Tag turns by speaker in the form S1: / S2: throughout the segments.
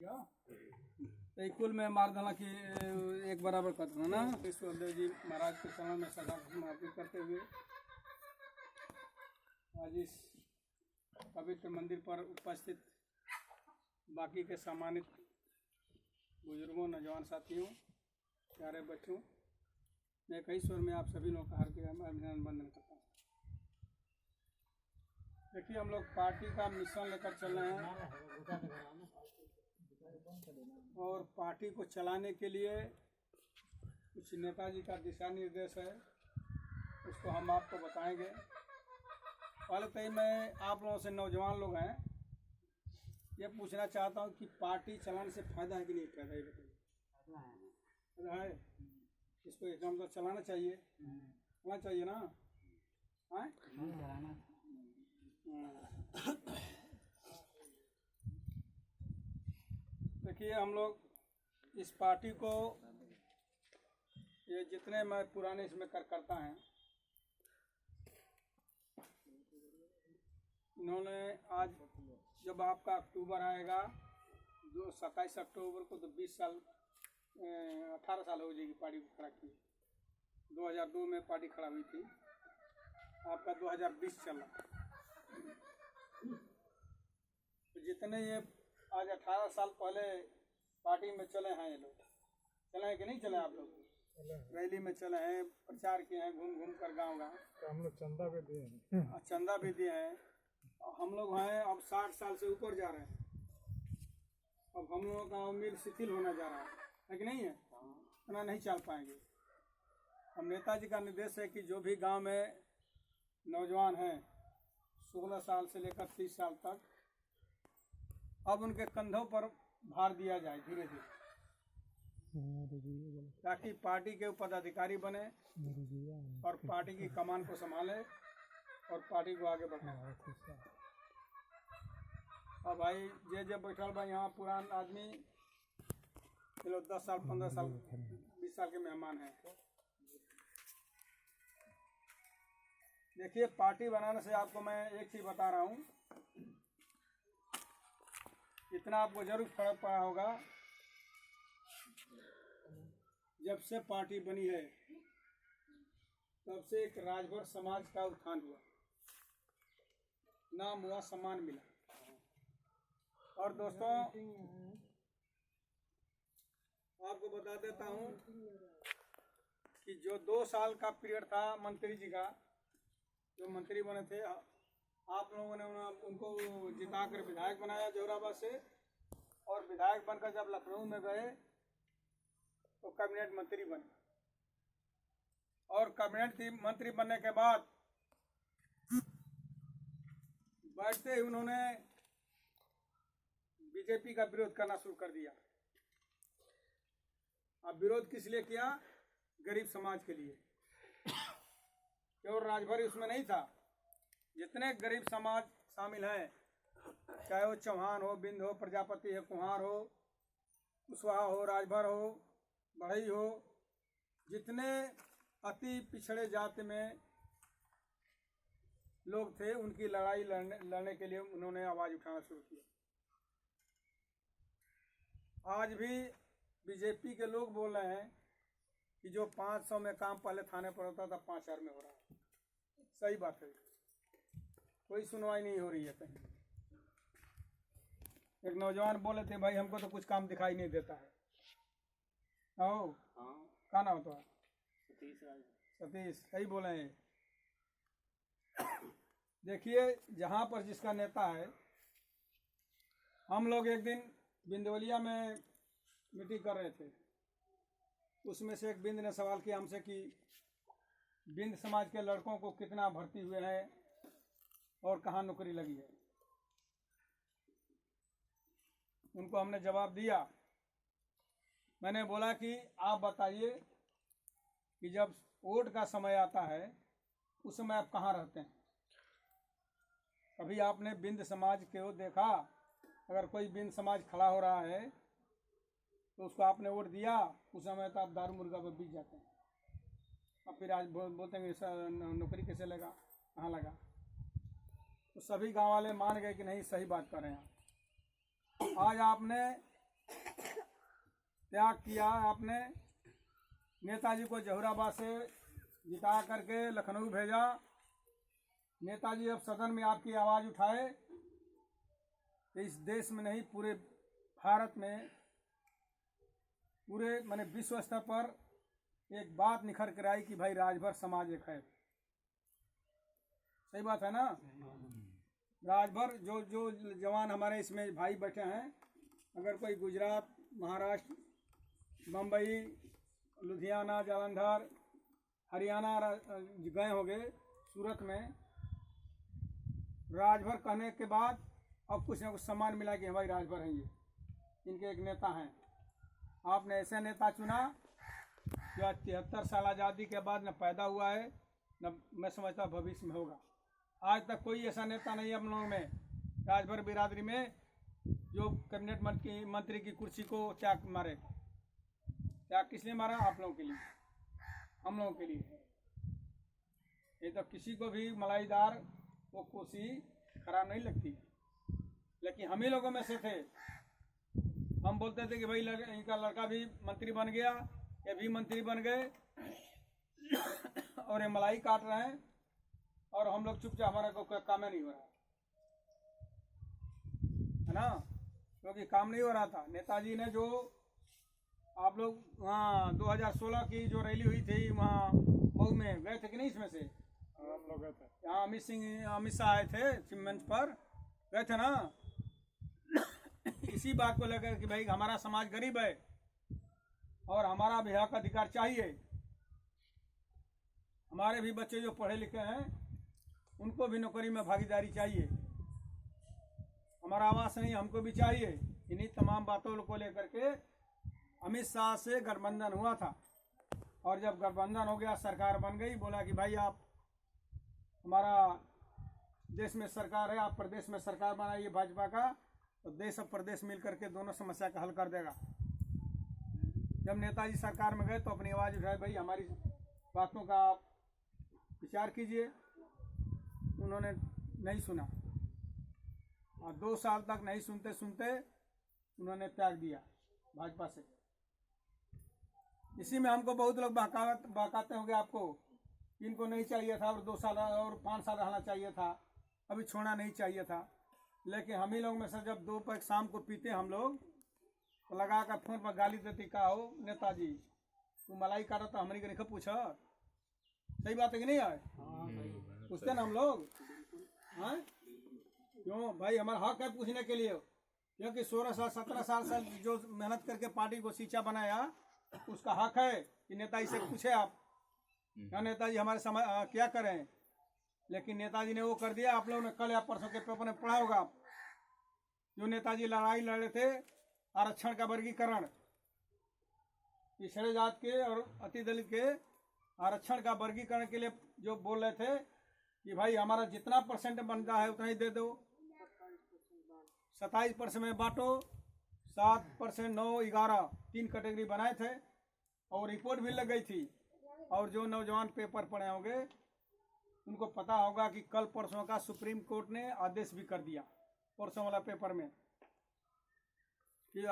S1: तो कुल में मार डाला कि एक बराबर करना ना। विश्वदेव जी महाराज के समय में सदा समाप्ति करते हुए आज इस पवित्र मंदिर पर उपस्थित बाकी के सम्मानित बुजुर्गों, नौजवान साथियों, प्यारे बच्चों, मैं कई स्वर में आप सभी लोगों का हार्दिक अभिनंदन करता हूँ। देखिए, हम लोग पार्टी का मिशन लेकर चल रहे हैं और पार्टी को चलाने के लिए कुछ नेताजी का दिशा निर्देश है, उसको हम आपको बताएंगे। पहले तो मैं आप लोगों से, नौजवान लोग हैं, ये पूछना चाहता हूँ कि पार्टी चलाने से फायदा है कि नहीं फायदा है? फायदा है। इसको एकदम तो चलाना चाहिए, होना चाहिए ना। देखिए, हम लोग इस पार्टी को, ये जितने मैं पुराने इसमें करता हैं, इन्होंने आज जब आपका अक्टूबर आएगा 27 अक्टूबर को, तो 20 साल 18 साल हो जाएगी पार्टी को खड़ा की। 2002 में पार्टी खड़ा हुई थी, आपका 2020 चल रहा। तो जितने ये आज 18 साल पहले पार्टी में चले हैं, ये लोग चले हैं कि नहीं चले? आप लोग रैली में चले हैं, प्रचार किए हैं, घूम घूम कर गाँव गाँव।
S2: हम लोग चंदा भी दिए हैं।
S1: चंदा भी दिए हैं। हम लोग हैं अब 60 साल से ऊपर जा रहे हैं। अब हम लोगों का उम्र शिथिल होना जा रहा है कि नहीं है? इतना नहीं चल पाएंगे। हम नेताजी का निर्देश है कि जो भी गांव में नौजवान हैं 16 साल से लेकर 30 साल तक, अब उनके कंधों पर भार दिया जाए धीरे धीरे, ताकि पार्टी के पदाधिकारी बने और पार्टी की कमान को संभाले और पार्टी को आगे बढ़ाए। अब भाई जे बैठल बा यहाँ पुरान आदमी, चलो 10 साल 15 साल 20 साल के मेहमान हैं। देखिए, पार्टी बनाने से आपको मैं एक चीज बता रहा हूँ, इतना आपको जरूर फर्क पड़ा होगा। जब से पार्टी बनी है तब से एक राजभर समाज का उत्थान हुआ, नाम हुआ, सम्मान मिला। और दोस्तों, आपको बता देता हूँ कि जो 2 साल का पीरियड था मंत्री जी का, जो मंत्री बने थे, आप लोगों ने उनको जिताकर विधायक बनाया जोराबाद से, और विधायक बनकर जब लखनऊ में गए तो कैबिनेट मंत्री बने। और कैबिनेट मंत्री बनने के बाद बैठते ही उन्होंने बीजेपी का विरोध करना शुरू कर दिया। अब विरोध किस लिए किया? गरीब समाज के लिए। केवल राजभर उसमें नहीं था, जितने गरीब समाज शामिल हैं, चाहे वो चौहान हो, बिंद हो, प्रजापति हो, कुम्हार हो, कुशवाहा हो, राजभर हो, बढ़ई हो, जितने अति पिछड़े जाति में लोग थे, उनकी लड़ाई लड़ने के लिए उन्होंने आवाज उठाना शुरू किया। आज भी बीजेपी के लोग बोल रहे हैं कि जो 500 में काम पहले थाने पर होता था 5000 में हो रहा है। सही बात है, कोई सुनवाई नहीं हो रही है कहीं। एक नौजवान बोले थे, भाई हमको तो कुछ काम दिखाई नहीं देता है। आओ, क्या नाम होता है? सतीश। सही बोले हैं। देखिए, जहाँ पर जिसका नेता है, हम लोग एक दिन बिंदवलिया में मीटिंग कर रहे थे, उसमें से एक बिंद ने सवाल किया हमसे कि बिंद समाज के लड़कों को कितना भर्ती हुए हैं और कहाँ नौकरी लगी है। उनको हमने जवाब दिया, मैंने बोला कि आप बताइए कि जब वोट का समय आता है उस समय आप कहाँ रहते हैं? कभी आपने बिंद समाज को देखा? अगर कोई बिंद समाज खड़ा हो रहा है तो उसको आपने वोट दिया, उस समय तो आप दारू मुर्गा पर बीत जाते हैं। अब फिर आज बोलते हैं नौकरी कैसे लगा, कहाँ लगा? तो सभी गांव वाले मान गए कि नहीं, सही बात कर रहे हैं। आज आपने त्याग किया आपने। नेताजी को जहुराबाद से जिता करके लखनऊ भेजा। नेताजी अब सदन में आपकी आवाज़ उठाए तो इस देश में नहीं, पूरे भारत में, पूरे माने विश्व स्तर पर एक बात निखर कर आई कि भाई राजभर समाज एक है। सही बात है ना? राजभर जो जो जवान हमारे इसमें भाई बैठे हैं, अगर कोई गुजरात, महाराष्ट्र, बम्बई, लुधियाना, जालंधर, हरियाणा गए होंगे, सूरत में, राजभर कहने के बाद अब कुछ ना कुछ सम्मान मिला कि भाई राजभर हैं, ये इनके एक नेता हैं। आपने ऐसे नेता चुना जो आज 73 साल आज़ादी के बाद न पैदा हुआ है, न मैं समझता भविष्य में होगा। आज तक कोई ऐसा नेता नहीं है हम लोगों में, राजभर बिरादरी में, जो कैबिनेट मंत्री की कुर्सी को त्याग मारे। त्याग किसने मारा? आप लोगों के लिए, हम लोगों के लिए। ये तो किसी को भी मलाईदार वो कुर्सी खराब नहीं लगती, लेकिन हम ही लोगों में से थे। हम बोलते थे कि भाई इनका लड़का भी मंत्री बन गया, ये भी मंत्री बन गए और ये मलाई काट रहे हैं और हम लोग चुपचाप, हमारा कोई काम नहीं हो रहा है ना, क्योंकि काम नहीं हो रहा था। नेताजी ने जो आप लोग वहाँ 2016 की जो रैली हुई थी वहाँ मऊ में गए थे कि नहीं? इसमें से
S2: हम लोग गए थे।
S1: यहाँ अमित शाह आए थे मंच पर, गए थे ना। इसी बात को लेकर कि भाई हमारा समाज गरीब है और हमारा भी हक अधिकार चाहिए। हमारे भी बच्चे जो पढ़े लिखे हैं उनको भी नौकरी में भागीदारी चाहिए। हमारा आवास नहीं, हमको भी चाहिए। इन्हीं तमाम बातों को लेकर के अमित शाह से गठबंधन हुआ था, और जब गठबंधन हो गया, सरकार बन गई, बोला कि भाई आप हमारा देश में सरकार है, आप प्रदेश में सरकार बनाइए भाजपा का, तो देश और प्रदेश मिल करके दोनों समस्या का हल कर देगा। जब नेताजी सरकार में गए तो अपनी आवाज़ उठाई, भाई हमारी बातों का आप विचार कीजिए। उन्होंने नहीं सुना और 2 साल तक नहीं सुनते सुनते उन्होंने त्याग दिया भाजपा से। इसी में हमको बहुत लोग बहकाते होंगे आपको, इनको नहीं चाहिए था और 2 साल और 5 साल रहना चाहिए था, अभी छोड़ना नहीं चाहिए था। लेकिन हम ही लोग में से जब 2 पैक शाम को पीते हम लोग, तो लगा कर फोन पर गाली देती, का हो नेताजी तू मलाई काटा तो हमारी को नहीं पूछा। सही बात है कि नहीं है? पूछते ना हम लोग, हाँ क्यों भाई? हमारा हक है पूछने के लिए, क्योंकि 16 साल 17 साल से जो मेहनत करके पार्टी को सीचा बनाया, उसका हक है कि नेताजी से पूछे आप, क्या नेताजी हमारे समय क्या करें। लेकिन नेताजी ने वो कर दिया। आप लोगों ने कल या परसों के पेपर में पढ़ा होगा, जो नेताजी लड़ाई लड़े थे आरक्षण का वर्गीकरण, पिछड़े जात के और अति दलित के आरक्षण का वर्गीकरण के लिए जो बोल रहे थे कि भाई हमारा जितना % बनता है उतना ही दे दो, 27% में बांटो, 7%, 9, 11 3 कैटेगरी बनाए थे और रिपोर्ट भी लग गई थी। और जो नौजवान पेपर पढ़े होंगे उनको पता होगा कि कल परसों का सुप्रीम कोर्ट ने आदेश भी कर दिया, परसों वाला पेपर में, कि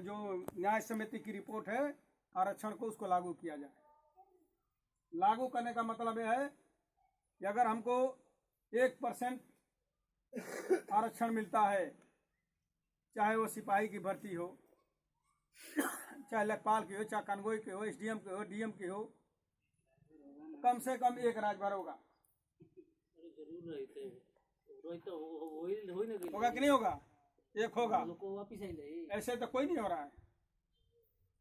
S1: जो न्याय समिति की रिपोर्ट है आरक्षण को उसको लागू किया जाए। लागू करने का मतलब यह है कि अगर हमको 1% आरक्षण मिलता है, चाहे वो सिपाही की भर्ती हो, चाहे लेखपाल की हो, चाहे कानगोई की हो, SDM की हो, DM की हो, कम से कम 1 राजभर होगा। होगा कि नहीं होगा? 1 होगा। ऐसे तो कोई नहीं हो रहा है।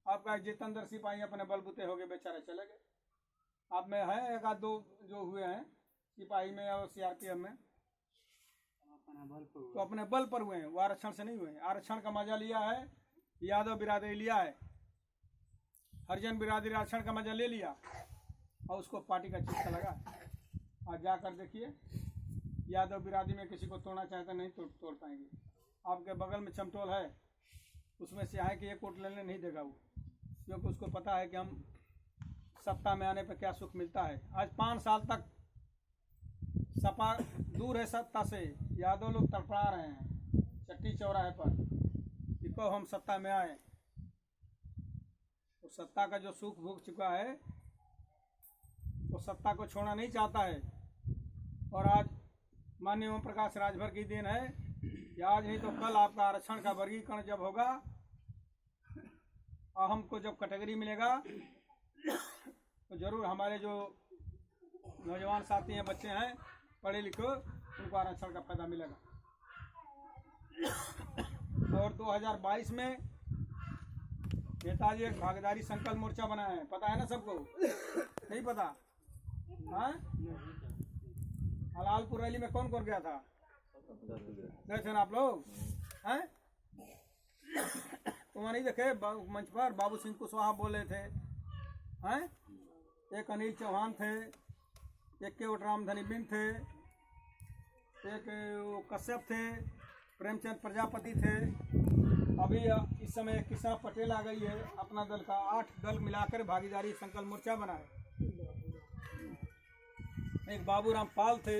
S1: आपका जितेंद्र सिपाही अपने बलबूते हो गए, बेचारे चले गए। आप में है 1-2 जो हुए हैं सिपाही में और CRPF में, तो अपने बल पर हुए हैं, वो आरक्षण से नहीं हुए हैं। आरक्षण का मजा लिया है यादव बिरादरी, लिया है हरिजन बिरादरी, आरक्षण का मजा ले लिया और उसको पार्टी का चिट्ठा लगा। आज जाकर देखिए, यादव बिरादरी में किसी को तोड़ना चाहते नहीं तोड़ पाएंगे। आपके बगल में चमटोल है, उसमें से है कि 1 वोट लेने नहीं देगा वो, क्योंकि उसको पता है कि हम सत्ता में आने पर क्या सुख मिलता है। आज 5 साल तक सपा दूर है सत्ता से, यादव लोग तड़पड़ा रहे हैं चट्टी चौराहे पर कि कब हम सत्ता में आए, तो सत्ता का जो सुख भोग चुका है वो सत्ता को छोड़ना नहीं चाहता है। और आज माननीय ओम प्रकाश राजभर की देन है कि आज नहीं तो कल आपका आरक्षण का वर्गीकरण जब होगा और हमको जब कैटेगरी मिलेगा तो जरूर हमारे जो नौजवान साथी हैं, बच्चे हैं, पढ़े लिखे, उनको आरक्षण का फायदा मिलेगा। और 2022 में नेताजी एक भागीदारी संकल्प मोर्चा बनाया है, पता है ना सबको? नहीं पता? हाँ, हलालपुर रैली में कौन कौन गया था? गए थे ना आप लोग? हैं? तुम नहीं देखे मंच पर बाबू सिंह कुशवाहा बोले थे? हैं? एक अनिल चौहान थे, एक केवट रामधनी बिन थे, एक कश्यप थे, प्रेमचंद प्रजापति थे। अभी इस समय किसान पटेल आ गई है, अपना दल का 8 दल मिलाकर भागीदारी संकल्प मोर्चा बना है। एक बाबूराम पाल थे,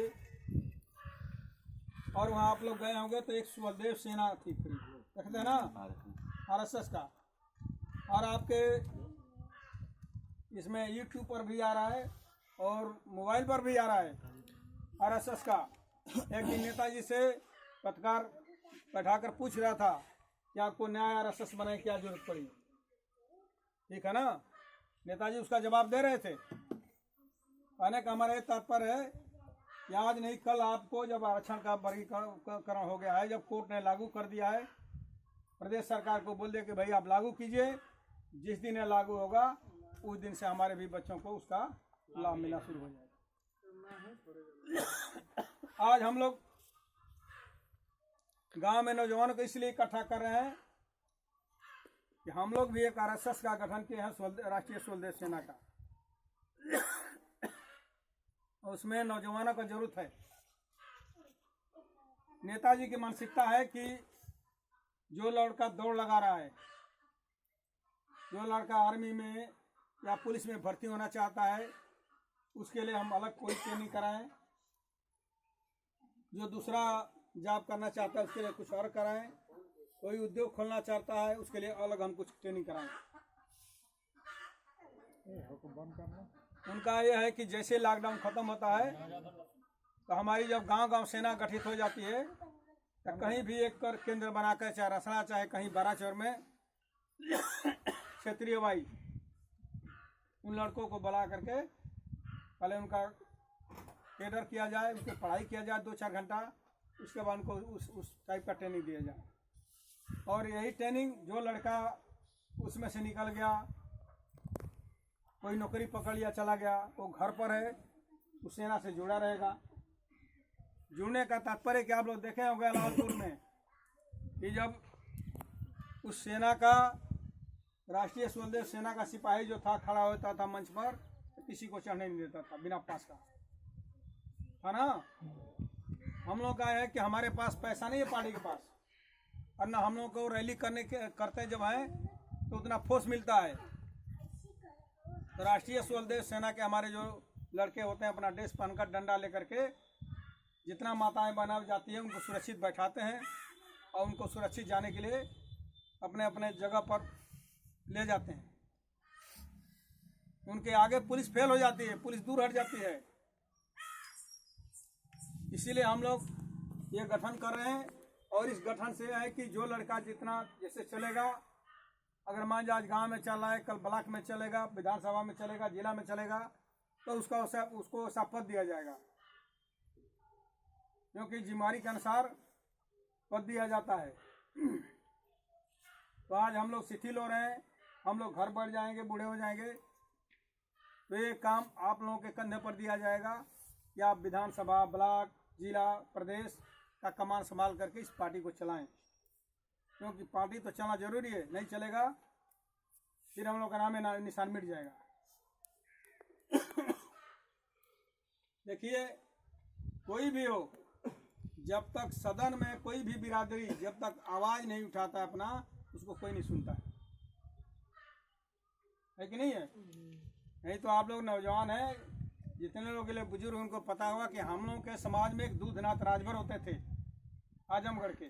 S1: और वहाँ आप लोग गए होंगे तो एक सुबलदेव सेना थी, देखते हैं ना, आरएसएस का। और आपके इसमें यूट्यूब पर भी आ रहा है और मोबाइल पर भी आ रहा है आरएसएस का। एक दिन नेताजी से पत्रकार बैठाकर पूछ रहा था कि आपको न्याय आरएसएस बनाने की क्या जरूरत पड़ी, ठीक है ना? नेताजी उसका जवाब दे रहे थे। कहने का हमारा तात्पर्य है कि आज नहीं कल आपको जब आरक्षण का वर्गीकरण हो गया है, जब कोर्ट ने लागू कर दिया है, प्रदेश सरकार को बोल दे कि भाई आप लागू कीजिए, जिस दिन ये लागू होगा उस दिन से हमारे भी बच्चों को उसका लाभ मिलना शुरू हो जाएगा। आज हम लोग गांव में नौजवानों को इसलिए इकट्ठा कर रहे हैं कि हम लोग भी एक आरएसएस का गठन किए हैं, राष्ट्रीय स्वदेश सेना का। उसमें नौजवानों को जरूरत है। नेताजी की मानसिकता है कि जो लड़का दौड़ लगा रहा है, जो लड़का आर्मी में या पुलिस में भर्ती होना चाहता है, उसके लिए हम अलग कोई ट्रेनिंग कराएं। जो दूसरा जॉब करना चाहता है उसके लिए कुछ और कराएं। कोई उद्योग खोलना चाहता है उसके लिए अलग हम कुछ ट्रेनिंग कराएं। उनका यह है कि जैसे लॉकडाउन खत्म होता है तो हमारी जब गांव-गांव सेना गठित हो जाती है तो कहीं भी एक कर केंद्र बनाकर, चाहे रसड़ा चाहे कहीं बाराचौर में, क्षेत्रीय वाई उन लड़कों को बुला करके पहले उनका केडर किया जाए, उनकी पढ़ाई किया जाए 2-4 घंटा, उसके बाद उनको उस टाइप का ट्रेनिंग दिया जाए। और यही ट्रेनिंग जो लड़का उसमें से निकल गया, कोई नौकरी पकड़ लिया चला गया, वो घर पर है, उस सेना से जुड़ा रहेगा। जुड़ने का तात्पर्य क्या आप लोग देखे होंगे लालपुर में कि जब उस सेना का राष्ट्रीय स्वदेश सेना का सिपाही जो था खड़ा होता था मंच पर, तो किसी को चढ़ने नहीं देता था बिना पास का, है ना? हम लोग का है कि हमारे पास पैसा नहीं है पार्टी के पास, और ना हम लोग को रैली करते जब हैं तो उतना फोर्स मिलता है। तो राष्ट्रीय स्वदेश सेना के हमारे जो लड़के होते हैं अपना ड्रेस पहनकर डंडा लेकर के जितना माताएं बना जाती हैं उनको सुरक्षित बैठाते हैं और उनको सुरक्षित जाने के लिए अपने अपने जगह पर ले जाते हैं। उनके आगे पुलिस फेल हो जाती है, पुलिस दूर हट जाती है। इसीलिए हम लोग ये गठन कर रहे हैं। और इस गठन से है कि जो लड़का जितना जैसे चलेगा, अगर मान लीजिए आज गाँव में चल रहा है, कल ब्लॉक में चलेगा, विधानसभा में चलेगा, जिला में चलेगा, तो उसको वैसा पद दिया जाएगा, क्योंकि जिम्मेदारी के अनुसार पद दिया जाता है। तो आज हम लोग शिथिल हो रहे हैं, हम लोग घर बढ़ जाएंगे, बूढ़े हो जाएंगे, तो ये काम आप लोगों के कंधे पर दिया जाएगा कि आप विधानसभा, ब्लॉक, जिला, प्रदेश का कमान संभाल करके इस पार्टी को चलाएं। क्योंकि पार्टी तो चलना जरूरी है, नहीं चलेगा फिर हम लोग का नाम निशान मिट जाएगा। देखिए, कोई भी हो, जब तक सदन में कोई भी बिरादरी जब तक आवाज नहीं उठाता अपना, उसको कोई नहीं सुनता है कि नहीं है? नहीं तो आप लोग नौजवान हैं, जितने लोग के लिए बुजुर्ग उनको पता होगा कि हम लोग के समाज में एक दूधनाथ राजभर होते थे आजमगढ़ के।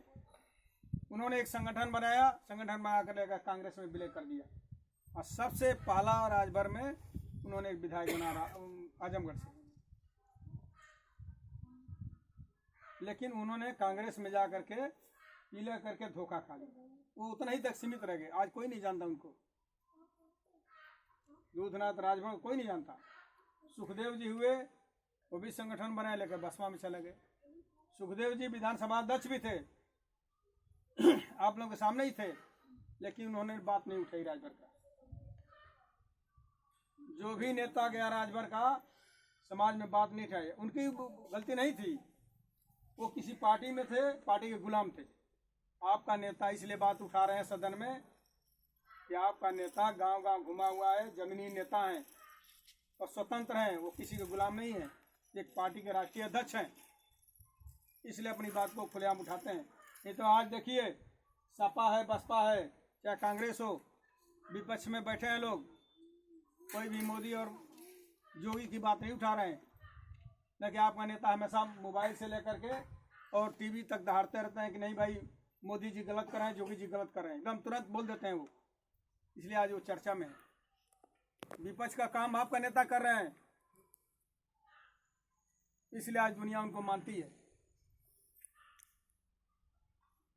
S1: उन्होंने एक संगठन बनाया, संगठन बना कर लेकर कांग्रेस में विलय कर दिया और सबसे पहला राजभर में उन्होंने एक विधायक बना आजमगढ़ से। लेकिन उन्होंने कांग्रेस में जा करके विलय करके धोखा खा लिया। वो उतना ही तक सीमित रह गए, आज कोई नहीं जानता उनको। दूधनाथ राजभर कोई नहीं जानता। सुखदेव जी हुए, वो भी संगठन बनाए, लेकर बसपा में चले गए। सुखदेव जी विधानसभा अध्यक्ष भी थे, आप लोगों के सामने ही थे, लेकिन उन्होंने बात नहीं उठाई राजभर का। जो भी नेता गया राजभर का, समाज में बात नहीं उठाई। उनकी गलती नहीं थी, वो किसी पार्टी में थे, पार्टी के गुलाम थे। आपका नेता इसलिए बात उठा रहे हैं सदन में कि आपका नेता गांव गांव घुमा हुआ है, जमीनी नेता हैं और स्वतंत्र हैं, वो किसी के गुलाम नहीं है, एक पार्टी के राष्ट्रीय अध्यक्ष हैं, इसलिए अपनी बात को खुलेआम उठाते हैं। नहीं तो आज देखिए, सपा है, बसपा है, चाहे कांग्रेस हो, विपक्ष में बैठे हैं लोग, कोई भी मोदी और जोगी की बात नहीं उठा रहे हैं। लेकिन आपका नेता हमेशा मोबाइल से लेकर के और टीवी तक दहाड़ते रहते हैं कि नहीं भाई, मोदी जी गलत कर रहे हैं, जोगी जी गलत कर रहे हैं, एकदम तुरंत बोल देते हैं वो। इसलिए आज वो चर्चा में है। विपक्ष का काम आपका नेता कर रहे हैं, इसलिए आज दुनिया उनको मानती है।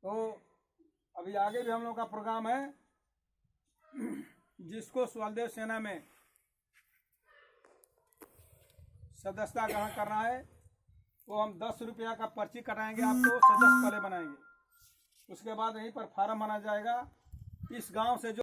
S1: तो अभी आगे भी हम लोग का प्रोग्राम है, जिसको स्वदेव सेना में सदस्यता ग्रहण करना है, वो हम 10 रुपया का पर्ची कटाएंगे, आपको सदस्य पहले बनाएंगे। उसके बाद यहीं पर फार्म बना जाएगा। इस गांव से जो